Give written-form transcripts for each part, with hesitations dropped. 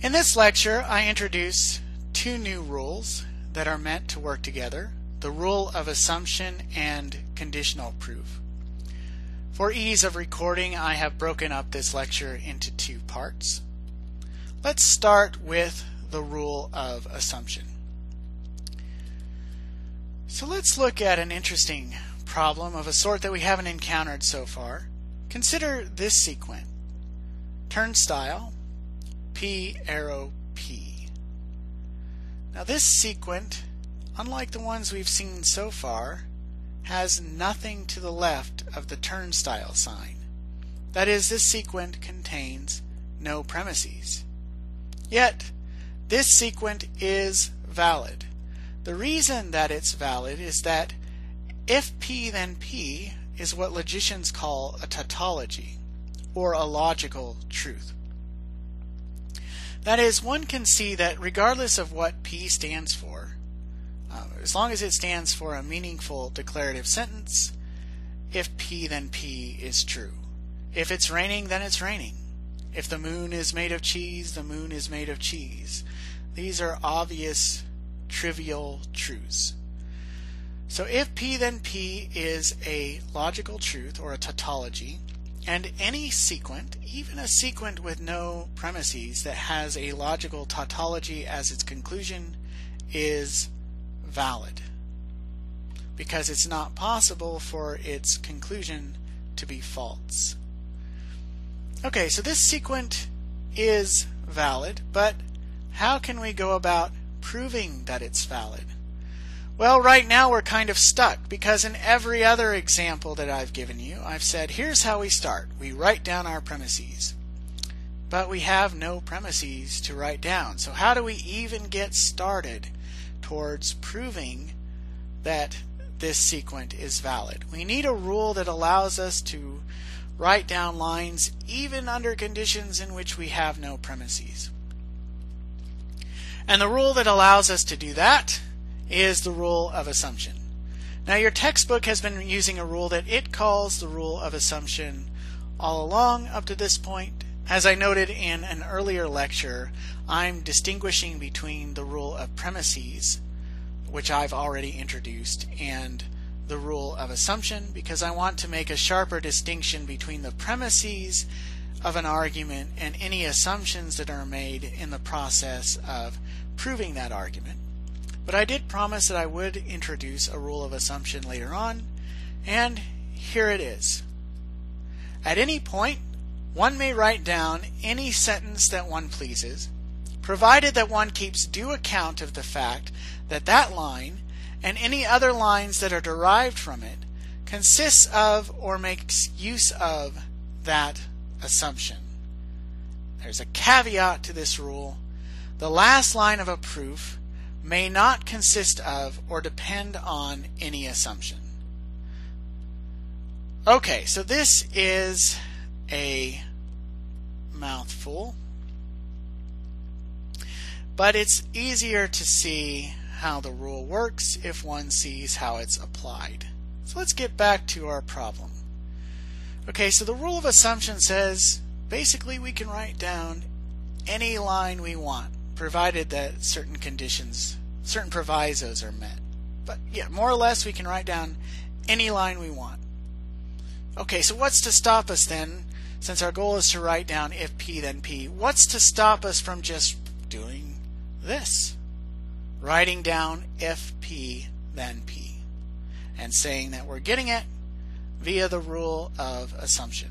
In this lecture, I introduce two new rules that are meant to work together, the rule of assumption and conditional proof. For ease of recording, I have broken up this lecture into two parts. Let's start with the rule of assumption. So let's look at an interesting problem of a sort that we haven't encountered so far. Consider this sequence: turnstile, P arrow P. Now this sequent, unlike the ones we've seen so far, has nothing to the left of the turnstile sign. That is, this sequent contains no premises. Yet, this sequent is valid. The reason that it's valid is that if P then P is what logicians call a tautology, or a logical truth. That is, one can see that regardless of what P stands for, as long as it stands for a meaningful declarative sentence, if P then P is true. If it's raining, then it's raining. If the moon is made of cheese, the moon is made of cheese. These are obvious, trivial truths. So if P then P is a logical truth or a tautology, and any sequent, even a sequent with no premises that has a logical tautology as its conclusion, is valid, because it's not possible for its conclusion to be false. Okay, so this sequent is valid, but how can we go about proving that it's valid? Well, right now we're kind of stuck, because in every other example that I've given you, I've said, here's how we start. We write down our premises. But we have no premises to write down. So how do we even get started towards proving that this sequent is valid? We need a rule that allows us to write down lines even under conditions in which we have no premises. And the rule that allows us to do that is the rule of assumption. Now, your textbook has been using a rule that it calls the rule of assumption all along up to this point. As I noted in an earlier lecture, I'm distinguishing between the rule of premises, which I've already introduced, and the rule of assumption, because I want to make a sharper distinction between the premises of an argument and any assumptions that are made in the process of proving that argument. But I did promise that I would introduce a rule of assumption later on, and here it is. At any point, one may write down any sentence that one pleases, provided that one keeps due account of the fact that that line, and any other lines that are derived from it, consists of or makes use of that assumption. There's a caveat to this rule. The last line of a proof may not consist of or depend on any assumption. Okay, so this is a mouthful, but it's easier to see how the rule works if one sees how it's applied. So let's get back to our problem. Okay, so the rule of assumption says basically we can write down any line we want, provided that certain conditions, certain provisos are met. But yeah, more or less we can write down any line we want. Okay, so what's to stop us then, since our goal is to write down if P then P, what's to stop us from just doing this? Writing down if P then P, and saying that we're getting it via the rule of assumption.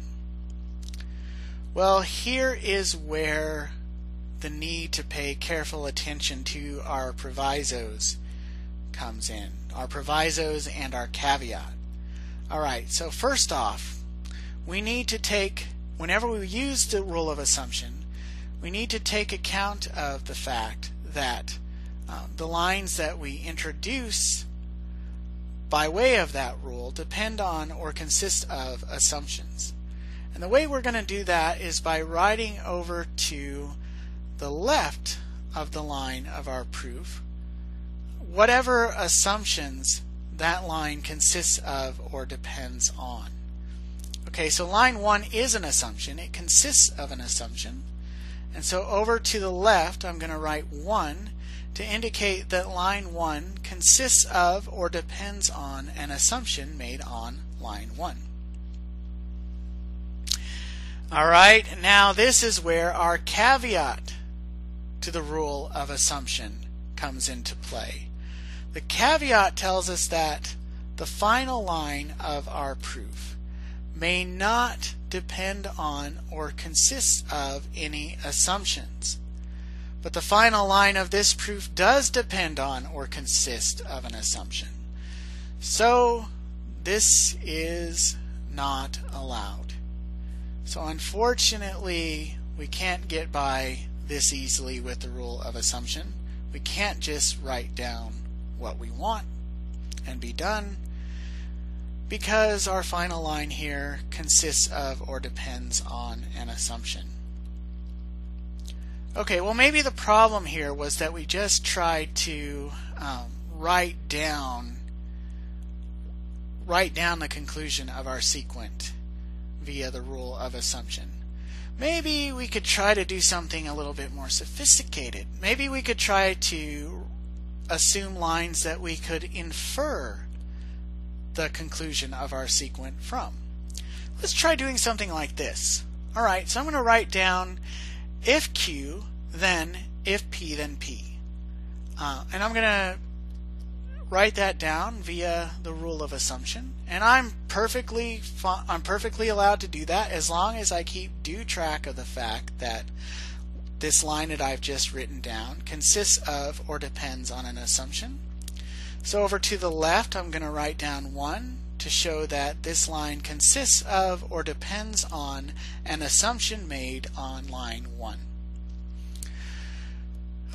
Well, here is where the need to pay careful attention to our provisos comes in. Our provisos and our caveat. Alright, so first off, we need to take, whenever we use the rule of assumption, we need to take account of the fact that the lines that we introduce by way of that rule depend on or consist of assumptions. And the way we're going to do that is by writing over to the left of the line of our proof whatever assumptions that line consists of or depends on. Okay, so line 1 is an assumption. It consists of an assumption. And so over to the left, I'm going to write 1 to indicate that line 1 consists of or depends on an assumption made on line 1. Alright, now this is where our caveat to the rule of assumption comes into play. The caveat tells us that the final line of our proof may not depend on or consist of any assumptions. But the final line of this proof does depend on or consist of an assumption. So this is not allowed. So unfortunately, we can't get by this easily with the rule of assumption. We can't just write down what we want and be done, because our final line here consists of or depends on an assumption. Okay, well maybe the problem here was that we just tried to write down the conclusion of our sequent via the rule of assumption. Maybe we could try to do something a little bit more sophisticated. Maybe we could try to assume lines that we could infer the conclusion of our sequent from. Let's try doing something like this. Alright, so I'm going to write down if Q, then if P, then P. And I'm going to write that down via the rule of assumption. And I'm perfectly allowed to do that as long as I keep due track of the fact that this line that I've just written down consists of or depends on an assumption. So over to the left, I'm going to write down 1 to show that this line consists of or depends on an assumption made on line 1.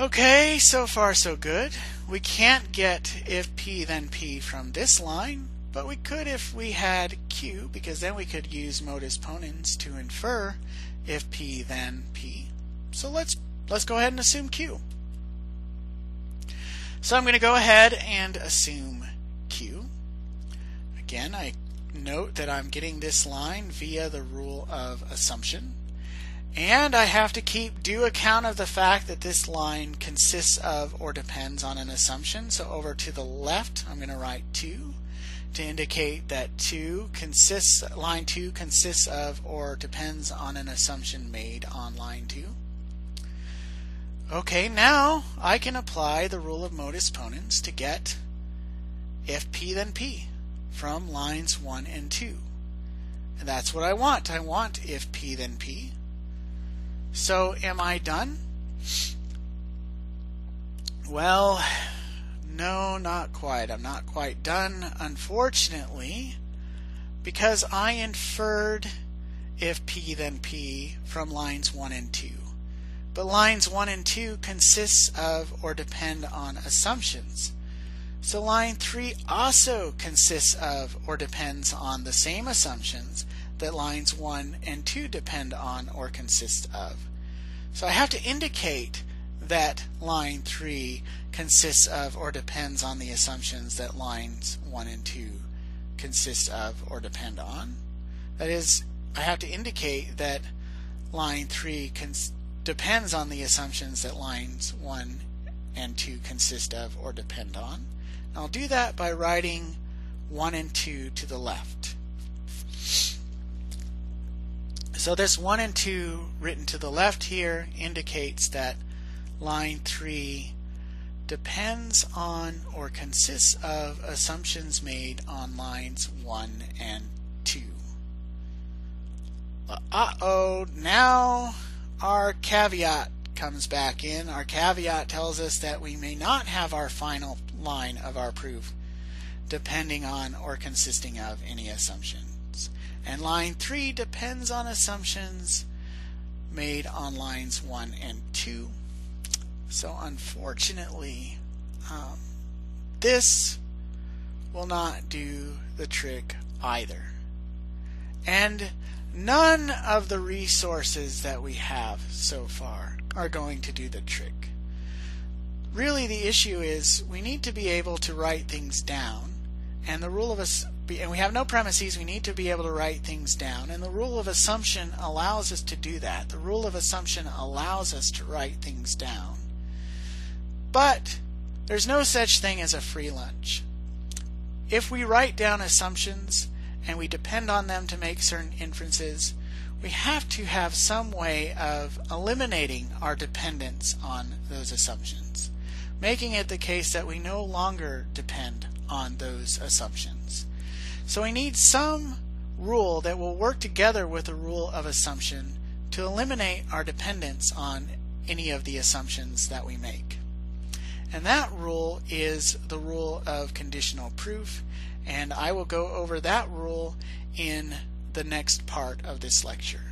Okay, so far so good. We can't get if P then P from this line, but we could if we had Q, because then we could use modus ponens to infer if P then P. So let's go ahead and assume Q. So I'm going to go ahead and assume Q. Again, I note that I'm getting this line via the rule of assumption. And I have to keep due account of the fact that this line consists of or depends on an assumption. So over to the left, I'm going to write 2 to indicate that line 2 consists of or depends on an assumption made on line 2. Okay, now I can apply the rule of modus ponens to get if P then P from lines 1 and 2. And that's what I want. I want if P then P. So am I done? Well, no, not quite. I'm not quite done, unfortunately, because I inferred if P then P from lines 1 and 2. But lines 1 and 2 consists of or depend on assumptions. So line 3 also consists of or depends on the same assumptions that lines 1 and 2 depend on or consist of. So I have to indicate that line 3 consists of or depends on the assumptions that lines 1 and 2 consist of or depend on. That is, I have to indicate that line 3 depends on the assumptions that lines 1 and 2 consist of or depend on. And I'll do that by writing 1 and 2 to the left. So this 1 and 2 written to the left here indicates that line 3 depends on or consists of assumptions made on lines 1 and 2. Uh-oh, now our caveat comes back in. Our caveat tells us that we may not have our final line of our proof depending on or consisting of any assumptions. And line 3 depends on assumptions made on lines 1 and 2. So unfortunately, this will not do the trick either. And none of the resources that we have so far are going to do the trick. Really, the issue is we need to be able to write things down, and the rule of and we have no premises, we need to be able to write things down. And the rule of assumption allows us to do that. The rule of assumption allows us to write things down. But there's no such thing as a free lunch. If we write down assumptions and we depend on them to make certain inferences, we have to have some way of eliminating our dependence on those assumptions, making it the case that we no longer depend on those assumptions. So we need some rule that will work together with the rule of assumption to eliminate our dependence on any of the assumptions that we make. And that rule is the rule of conditional proof, and I will go over that rule in the next part of this lecture.